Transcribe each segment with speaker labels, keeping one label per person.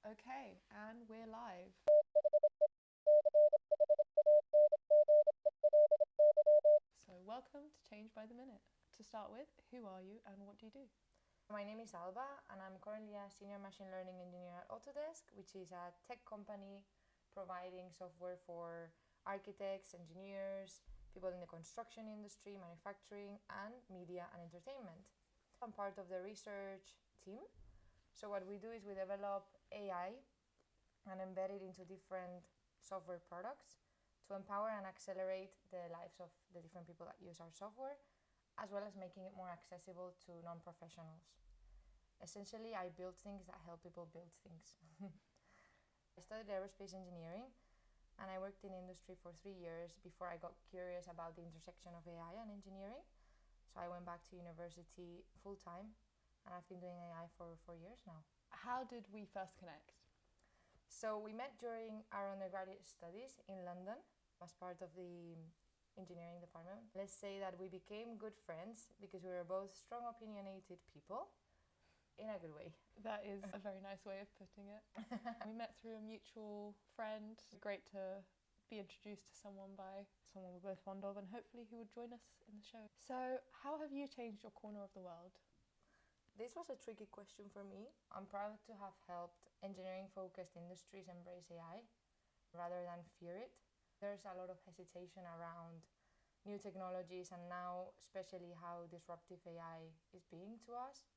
Speaker 1: Okay, and we're live. So, welcome to Change by the Minute. To start with, who are you and what do you do?
Speaker 2: My name is Alba, and I'm currently a senior machine learning engineer at Autodesk, which is a tech company providing software for architects, engineers, people in the construction industry, manufacturing, and media and entertainment. I'm part of the research team. So what we do is we develop AI and embed it into different software products to empower and accelerate the lives of the different people that use our software, as well as making it more accessible to non-professionals. Essentially, I build things that help people build things. I studied aerospace engineering and I worked in industry for 3 years before I got curious about the intersection of AI and engineering. So I went back to university full time and I've been doing AI for 4 years now.
Speaker 1: How did we first connect?
Speaker 2: So we met during our undergraduate studies in London as part of the engineering department. Let's say that we became good friends because we were both strong opinionated people in a good way.
Speaker 1: That is a very nice way of putting it. We met through a mutual friend. Great to be introduced to someone by someone we're both fond of and hopefully who would join us in the show. So, how have you changed your corner of the world?
Speaker 2: This was a tricky question for me. I'm proud to have helped engineering-focused industries embrace AI rather than fear it. There's a lot of hesitation around new technologies and now especially how disruptive AI is being to us.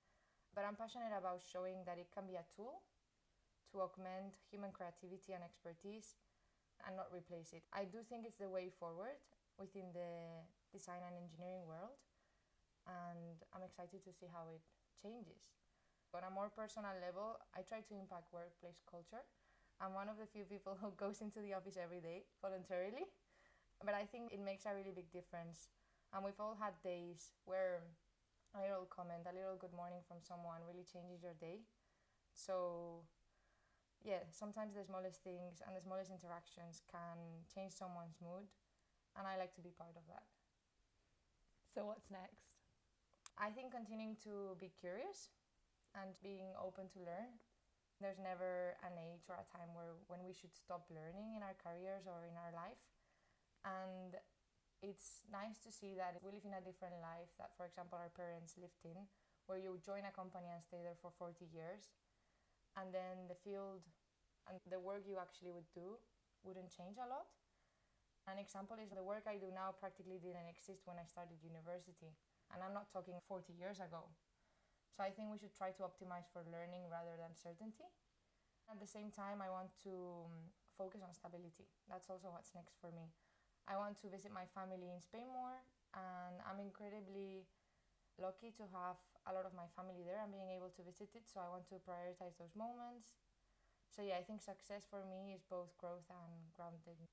Speaker 2: But I'm passionate about showing that it can be a tool to augment human creativity and expertise and not replace it. I do think it's the way forward within the design and engineering world, and I'm excited to see how it changes. On a more personal level, I try to impact workplace culture. I'm one of the few people who goes into the office every day voluntarily, but I think it makes a really big difference. And we've all had days where a little comment, a little good morning from someone really changes your day. So yeah, sometimes the smallest things and the smallest interactions can change someone's mood, and I like to be part of that.
Speaker 1: So, what's next?
Speaker 2: I think continuing to be curious and being open to learn. There's never an age or a time when we should stop learning in our careers or in our life. And it's nice to see that we live in a different life that, for example, our parents lived in, where you join a company and stay there for 40 years, and then the field and the work you actually would do wouldn't change a lot. An example is the work I do now practically didn't exist when I started university, and I'm not talking 40 years ago. So I think we should try to optimize for learning rather than certainty. At the same time, I want to focus on stability. That's also what's next for me. I want to visit my family in Spain more, and I'm incredibly lucky to have a lot of my family there and being able to visit it, so I want to prioritize those moments. So yeah, I think success for me is both growth and grounding.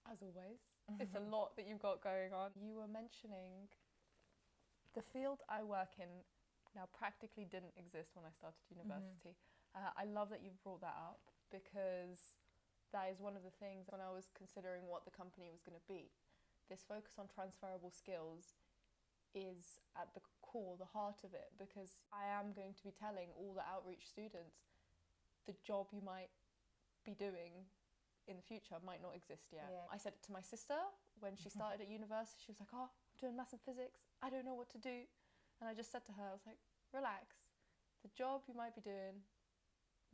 Speaker 1: As always, it's a lot that you've got going on. You were mentioning the field I work in now practically didn't exist when I started university. I love that you've brought that up because that is one of the things when I was considering what the company was going to be. This focus on transferable skills is at the core, the heart of it, because I am going to be telling all the outreach students the job you might be doing in the future might not exist yet.
Speaker 2: Yeah.
Speaker 1: I said it to my sister when she started at university. She was like, oh, I'm doing maths and physics. I don't know what to do. And I just said to her, I was like, relax. The job you might be doing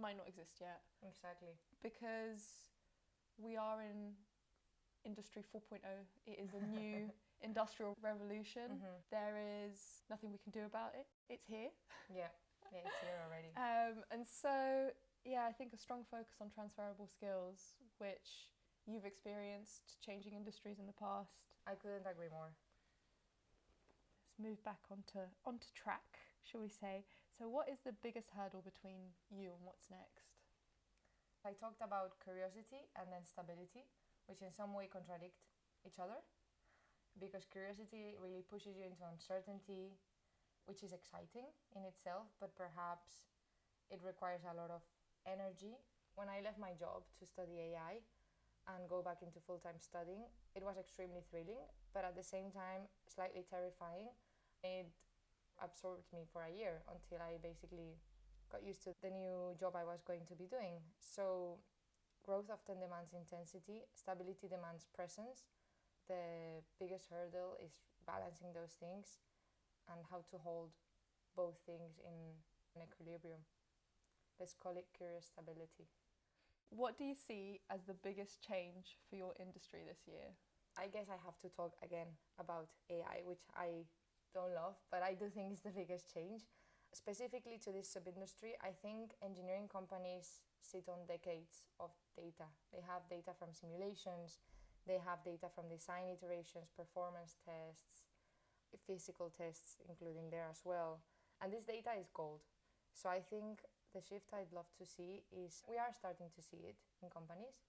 Speaker 1: might not exist yet.
Speaker 2: Exactly.
Speaker 1: Because we are in Industry 4.0. It is a new industrial revolution. There is nothing we can do about it. It's here.
Speaker 2: Yeah, it's here already.
Speaker 1: And so, yeah, I think a strong focus on transferable skills, which you've experienced changing industries in the past.
Speaker 2: I couldn't agree more.
Speaker 1: Let's move back onto track, shall we say. So what is the biggest hurdle between you and what's next?
Speaker 2: I talked about curiosity and then stability, which in some way contradict each other, because curiosity really pushes you into uncertainty, which is exciting in itself, but perhaps it requires a lot of energy. When I left my job to study AI and go back into full-time studying, it was extremely thrilling, but at the same time slightly terrifying. It absorbed me for a year until I basically got used to the new job I was going to be doing. So growth often demands intensity, stability demands presence. The biggest hurdle is balancing those things and how to hold both things in an equilibrium. Let's call it curious stability.
Speaker 1: What do you see as the biggest change for your industry this year?
Speaker 2: I guess I have to talk again about AI, which I don't love, but I do think it's the biggest change. Specifically to this sub-industry, I think engineering companies sit on decades of data. They have data from simulations, they have data from design iterations, performance tests, physical tests including there as well. And this data is gold. So I think the shift I'd love to see is, we are starting to see it in companies,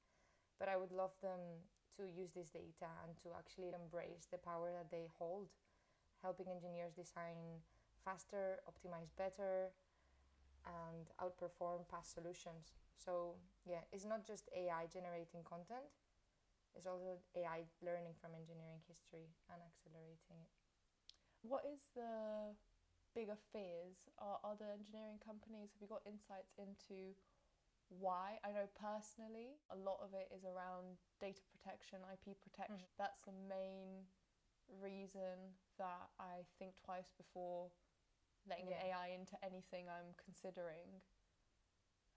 Speaker 2: but I would love them to use this data and to actually embrace the power that they hold, helping engineers design faster, optimize better, and outperform past solutions. So yeah, it's not just AI generating content, it's also AI learning from engineering history and accelerating it.
Speaker 1: What is the bigger fears? Are other engineering companies, have you got insights into why? I know personally a lot of it is around data protection, IP protection. That's the main reason that I think twice before letting an AI into anything I'm considering.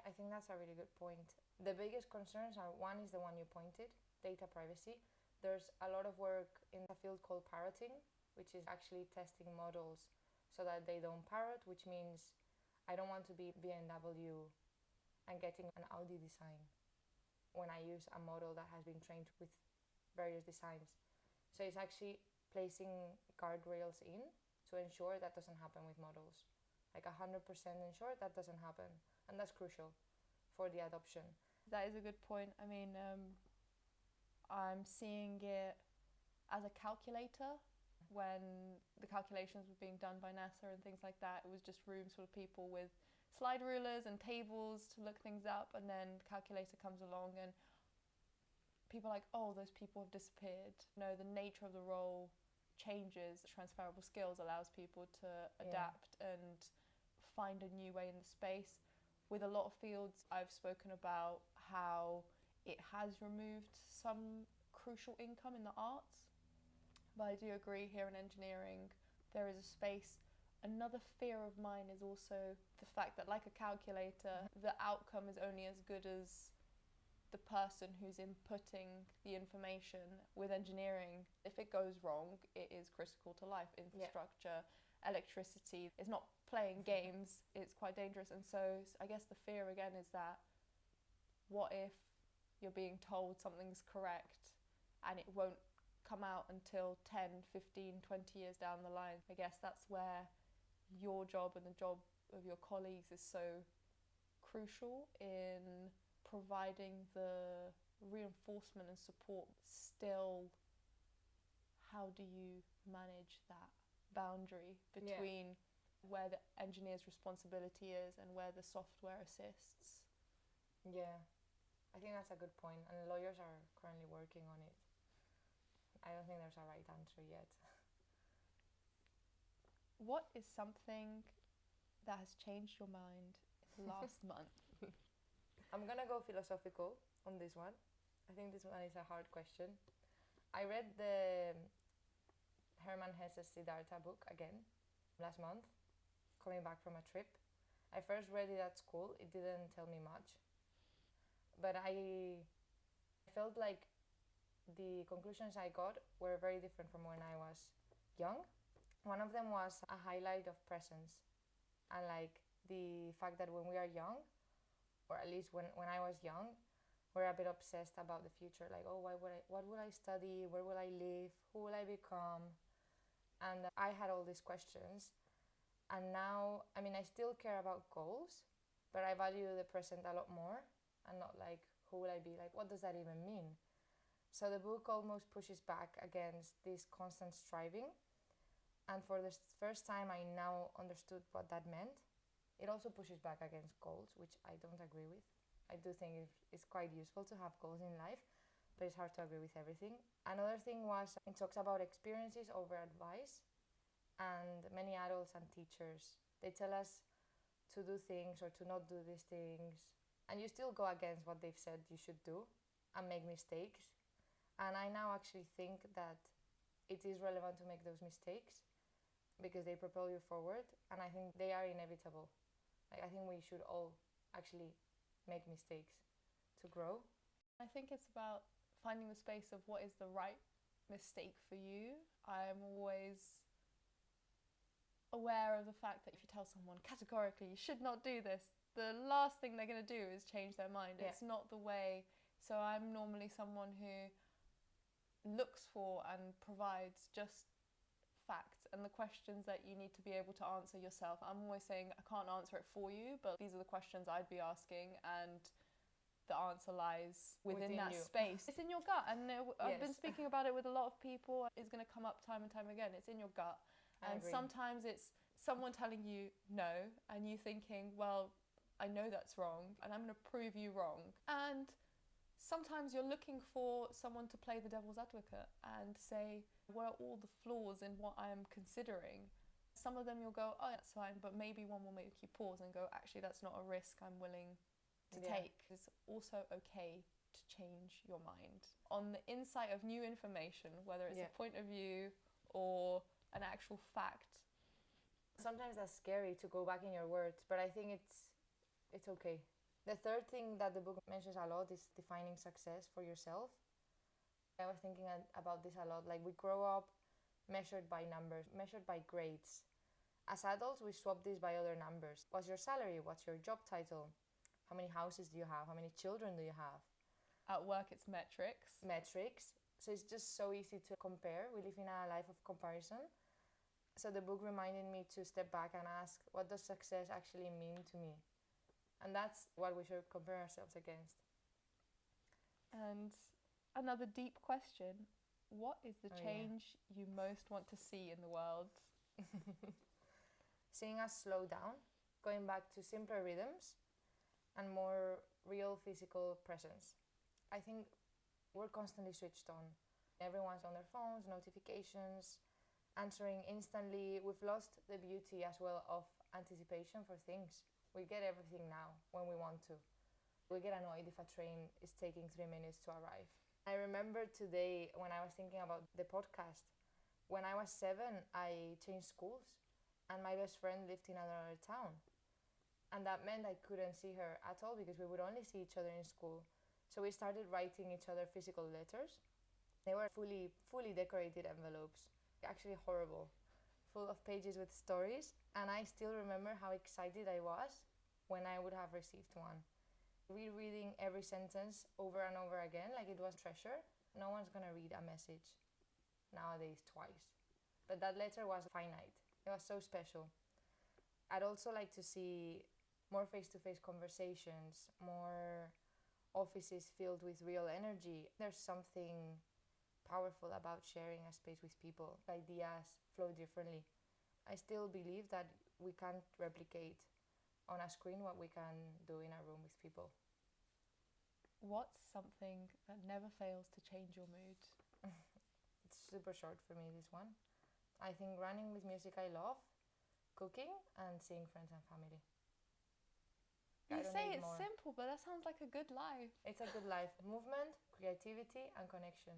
Speaker 2: I think that's a really good point. The biggest concerns are, one is the one you pointed, data privacy. There's a lot of work in a field called parroting, which is actually testing models so that they don't parrot, which means I don't want to be BMW and getting an Audi design when I use a model that has been trained with various designs. So it's actually placing guardrails in to ensure that doesn't happen with models. Like 100% ensure that doesn't happen. And that's crucial for the adoption.
Speaker 1: That is a good point. I mean, I'm seeing it as a calculator. When the calculations were being done by NASA and things like that, it was just rooms full of people with slide rulers and tables to look things up, and then the calculator comes along and people are like, oh, those people have disappeared. No, the nature of the role changes. Transferable skills allows people to adapt and find a new way in the space. With a lot of fields, I've spoken about how it has removed some crucial income in the arts. But I do agree, here in engineering, there is a space. Another fear of mine is also the fact that, like a calculator, the outcome is only as good as the person who's inputting the information. With engineering, if it goes wrong, it is critical to life. Infrastructure, electricity, it's not playing games, it's quite dangerous. And so I guess the fear again is that, what if you're being told something's correct and it won't come out until 10, 15, 20 years down the line? I guess that's where your job and the job of your colleagues is so crucial in providing the reinforcement and support. Still, how do you manage that boundary between where the engineer's responsibility is and where the software assists?
Speaker 2: Yeah, I think that's a good point, and lawyers are currently working on it. I don't think there's a right answer yet.
Speaker 1: What is something that has changed your mind in the last month?
Speaker 2: I'm gonna go philosophical on this one. I think this one is a hard question. I read the Hermann Hesse's Siddhartha book again last month, coming back from a trip. I first read it at school. It didn't tell me much. But I felt like the conclusions I got were very different from when I was young. One of them was a highlight of presence, and like the fact that when we are young, or at least when I was young, we're a bit obsessed about the future. Like, oh, what will I study? Where will I live? Who will I become? And I had all these questions. And now, I mean, I still care about goals, but I value the present a lot more, and not like, who will I be? Like, what does that even mean? So the book almost pushes back against this constant striving. And for the first time, I now understood what that meant. It also pushes back against goals, which I don't agree with. I do think it's quite useful to have goals in life, but it's hard to agree with everything. Another thing was, it talks about experiences over advice. And many adults and teachers, they tell us to do things or to not do these things, and you still go against what they've said you should do and make mistakes. And I now actually think that it is relevant to make those mistakes because they propel you forward, and I think they are inevitable. Like, I think we should all actually make mistakes to grow.
Speaker 1: I think it's about finding the space of what is the right mistake for you. I'm always aware of the fact that if you tell someone categorically you should not do this, the last thing they're going to do is change their mind. It's not the way. So I'm normally someone who looks for and provides just facts and the questions that you need to be able to answer yourself. I'm always saying I can't answer it for you, but these are the questions I'd be asking, and the answer lies within that space. It's in your gut, and I've been speaking about it with a lot of people. It's going to come up time and time again. It's in your gut. And sometimes it's someone telling you no, and you thinking, well, I know that's wrong, and I'm going to prove you wrong. And sometimes you're looking for someone to play the devil's advocate and say, what are all the flaws in what I'm considering? Some of them you'll go, oh, that's fine, but maybe one will make you pause and go, actually, that's not a risk I'm willing to take. It's also okay to change your mind on the insight of new information, whether it's a point of view or an actual fact.
Speaker 2: Sometimes that's scary to go back in your words, but I think it's okay. The third thing that the book mentions a lot is defining success for yourself. I was thinking about this a lot. Like, we grow up measured by numbers, measured by grades. As adults, we swap this by other numbers. What's your salary? What's your job title? How many houses do you have? How many children do you have?
Speaker 1: At work, it's metrics.
Speaker 2: Metrics. So it's just so easy to compare. We live in a life of comparison. So the book reminded me to step back and ask, what does success actually mean to me? And that's what we should compare ourselves against.
Speaker 1: And another deep question, what is the change you most want to see in the world?
Speaker 2: Seeing us slow down, going back to simpler rhythms and more real physical presence. I think we're constantly switched on. Everyone's on their phones, notifications, answering instantly. We've lost the beauty as well of anticipation for things. We get everything now when we want to. We get annoyed if a train is taking 3 minutes to arrive. I remember today when I was thinking about the podcast. When I was 7, I changed schools, and my best friend lived in another town. And that meant I couldn't see her at all because we would only see each other in school. So we started writing each other physical letters. They were fully decorated envelopes, actually horrible, full of pages with stories. And I still remember how excited I was when I would have received one. Rereading every sentence over and over again like it was treasure. No one's gonna read a message nowadays twice. But that letter was finite. It was so special. I'd also like to see more face-to-face conversations, more offices filled with real energy. There's something powerful about sharing a space with people. Ideas flow differently. I still believe that we can't replicate on a screen what we can do in a room with people.
Speaker 1: What's something that never fails to change your mood?
Speaker 2: It's super short for me, this one. I think running with music I love, cooking, and seeing friends and family.
Speaker 1: You say it's simple, but that sounds like a good life.
Speaker 2: It's a good life. Movement, creativity, and connection.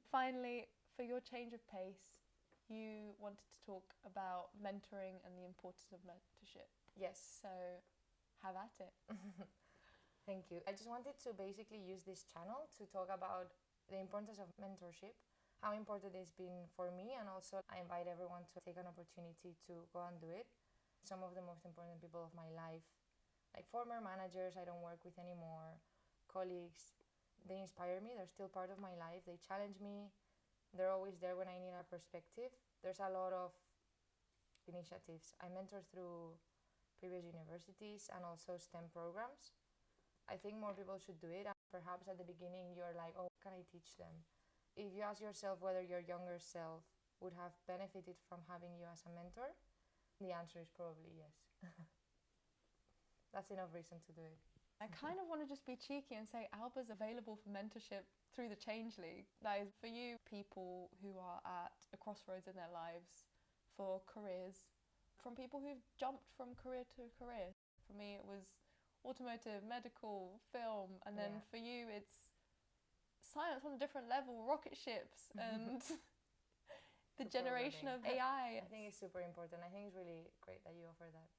Speaker 1: Finally, for your change of pace, you wanted to talk about mentoring and the importance of mentorship.
Speaker 2: Yes.
Speaker 1: So, have at it.
Speaker 2: Thank you. I just wanted to basically use this channel to talk about the importance of mentorship, how important it's been for me, and also I invite everyone to take an opportunity to go and do it. Some of the most important people of my life, like former managers I don't work with anymore, colleagues, they inspire me. They're still part of my life. They challenge me. They're always there when I need a perspective. There's a lot of initiatives. I mentor through previous universities and also STEM programs. I think more people should do it. And perhaps at the beginning you're like, oh, what can I teach them? If you ask yourself whether your younger self would have benefited from having you as a mentor, the answer is probably yes. That's enough reason to do it.
Speaker 1: I kind of want to just be cheeky and say Alba's available for mentorship through the Change League. That is for you people who are at a crossroads in their lives, for careers, from people who've jumped from career to career. For me, it was automotive, medical, film, and then for you, it's science on a different level, rocket ships, and the generation of AI.
Speaker 2: I think it's super important. I think it's really great that you offer that.